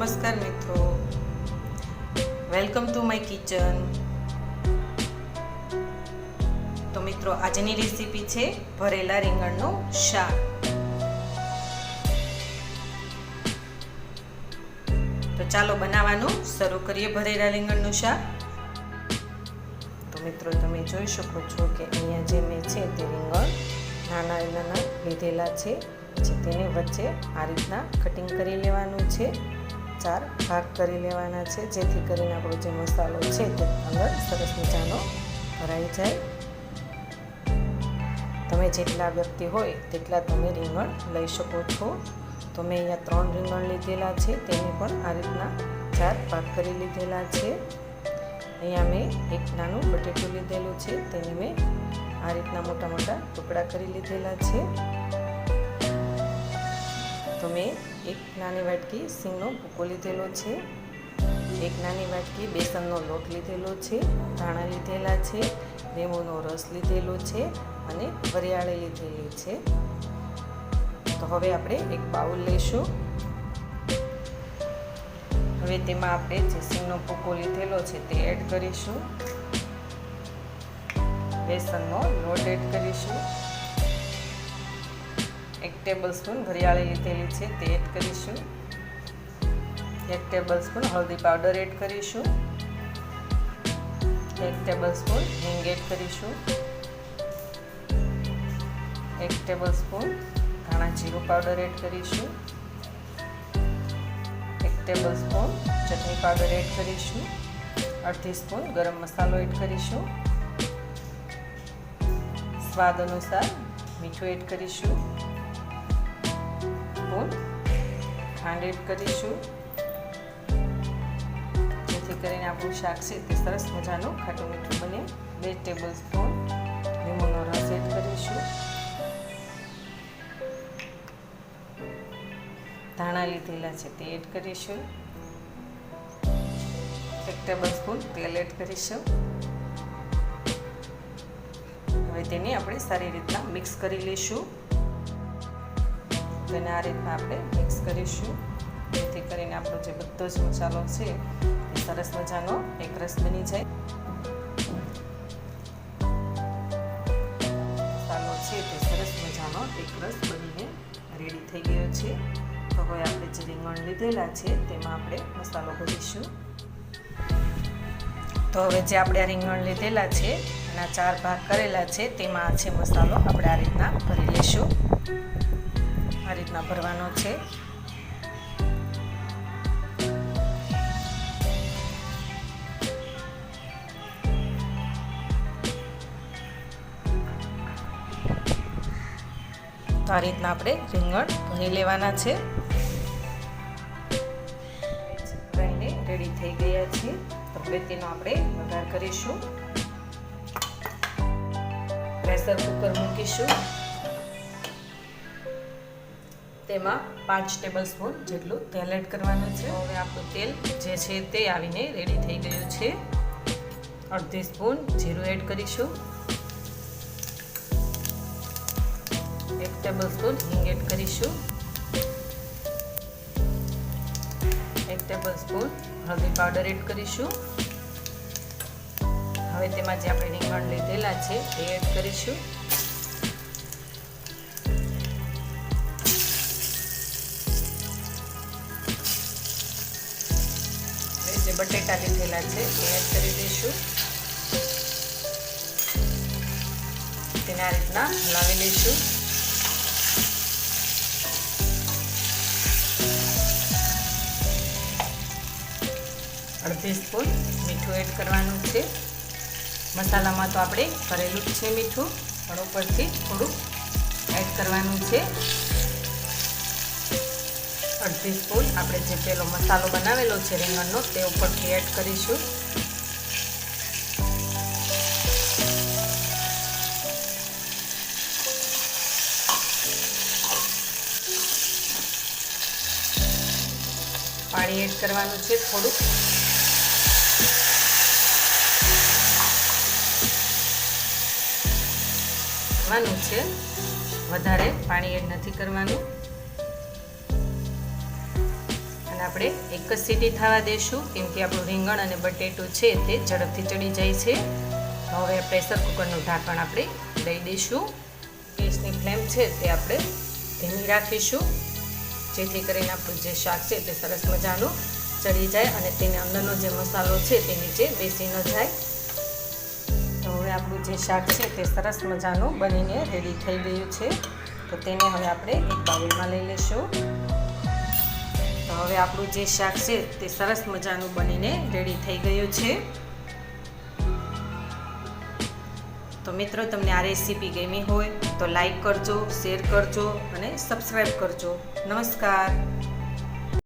નમસ્કાર મિત્રો, welcome to my kitchen. તો મિત્રો, આજની રેસીપી છે ભરેલા રીંગણનું શાક. તો ચાલો બનાવવાનું શરૂ કરીએ ભરેલા રીંગણનું શાક. તો મિત્રો, તમે જોઈ શકો છો કે અહીંયા જે મેં છે તે રીંગણ નાના નાના લીધેલા છે. પછી તેને વચ્ચે આ રીતના કટિંગ કરી લેવાનું છે. 4 ભાગ કરી લેવાના છે, જેથી કરીને આપણો જે મસાલો છે તે અંદર સરસ મજાનો ભરાઈ જાય. તમે જેટલા વ્યક્તિ હોય તેટલા તમે રીંગણ લઈ શકો છો. તો મેં અહીંયા 3 રીંગણ લીધેલા છે, તેને પણ આ રીતના 4 ભાગ કરી લીધેલા છે. અહીંયા મેં એક નાનું બટેટું લીધેલું છે, તેને મેં આ રીતના મોટા મોટા ટુકડા કરી લીધેલા છે. તો મેં એક નાની વાટકી સિંગનો ભૂકો લીધેલો છે, એક નાની વાટકી બેસનનો લોટ લીધેલો છે, ધાણા લીધેલા છે, લીંબુનો રસ લીધેલો છે અને વરિયાળી લીધેલી છે. તો હવે આપણે એક બાઉલ લઈશું. હવે તેમાં આપણે જે સિંગનો ભૂકો લીધેલો છે તે એડ કરીશું. બેસનનો લોટ એડ કરીશું. 1 ટેબલસ્પૂન વરિયાળી લીધેલી છે તે એડ કરીશું. 1 ટેબલસ્પૂન હળદી પાવડર એડ કરીશું. 1 ટેબલસ્પૂન હિંગ એડ કરીશું. 1 ટેબલસ્પૂન ધાણા જીરું પાવડર એડ કરીશું. 1 ટેબલસ્પૂન ચટણી પાવડર એડ કરીશું. 1/2 સ્પૂન ગરમ મસાલો એડ કરીશું. સ્વાદ અનુસાર મીઠું એડ કરીશું. ખાંડ એડ કરીશું, જેથી કરીને આપણું શાક છે તે સરસ મજાનું ખાટું મીઠું બને. 2 ટેબલસ્પૂન લીંબુનો રસ એડ કરીશું. ધાણા લીધેલા છે તે એડ કરીશું. 1 ટેબલસ્પૂન તેલ એડ કરીશું. હવે તેને આપણે સારી રીતના મિક્સ કરી લઈશું. તેને આ રીતના આપણે મિક્સ કરીશું, જેથી કરીને આપણો જે બધો જ મસાલો છે એ સરસ મજાનો એક રસ બની જાય. મસાલો છે તે સરસ મજાનો એક રસ બનીને રેડી થઈ ગયો છે. તો હવે આપણે જે રીંગણ લીધેલા છે તેમાં આપણે મસાલો ભરીશું. તો હવે જે આપણે રીંગણ લીધેલા છે એના 4 ભાગ કરેલા છે, તેમાં આ છે મસાલો આપણે આ રીતના ભરી લઈશું. આ રીતના ભરવાનો છે. તો આ રીતના આપણે રીંગણ ભરી લેવાના છે. ભરીને રેડી થઈ ગયા છે. તો હવે તેનો આપણે વઘાર કરીશું. પ્રેશર કુકર મૂકીશું. તેમાં 5 ટેબલસ્પૂન જેટલું તેલ એડ કરવાનું છે. હવે આપણું તેલ જે છે તે આવીને રેડી થઈ ગયું છે. 1/2 સ્પૂન જીરું એડ કરીશું. 1 ટેબલસ્પૂન હિંગ એડ કરીશું. 1 ટેબલસ્પૂન હળદી પાવડર એડ કરીશું. હવે તેમાં જે આપણે રીંગણ લીધેલા છે તે એડ કરીશું. જે બટેટા લીધેલા છે તે એડ કરી દઈશું. તેને આ રીતના હલાવી લઈશું. અડધી સ્પૂન મીઠું એડ કરવાનું છે. મસાલામાં તો આપણે કરેલું જ છે મીઠું, પણ ઉપરથી થોડું એડ કરવાનું છે. 1/2 સ્પૂન આપણે જે પેલો મસાલો બનાવેલો છે રીંગણનો તે ઉપરથી એડ કરીશું. પાણી એડ કરવાનું છે થોડુંક. છે, વધારે પાણી એડ નથી કરવાનું. અને આપણે એક જ સીટી થવા દઈશું, કેમ કે આપણું રીંગણ અને બટેટું છે તે ઝડપથી ચડી જાય છે. તો હવે પ્રેશર કુકરનું ઢાંકણ આપણે દઈ દઈશું. ગેસની ફ્લેમ છે તે આપણે ધીમી રાખીશું, જેથી કરીને આપણું જે શાક છે તે સરસ મજાનું ચડી જાય અને તેની અંદરનો જે મસાલો છે તે નીચે બેસી ન જાય. તો હવે આપણું જે શાક છે તે સરસ મજાનું બનીને રેડી થઈ ગયું છે. તો તેને હવે આપણે એક બાઉલમાં લઈ લઈશું. તો હવે આપણું જે શાક છે તે સરસ મજાનું બનીને રેડી થઈ ગયું છે. તો મિત્રો, તમને આ રેસીપી ગમી હોય તો લાઈક કરજો, શેર કરજો અને સબસ્ક્રાઈબ કરજો. નમસ્કાર.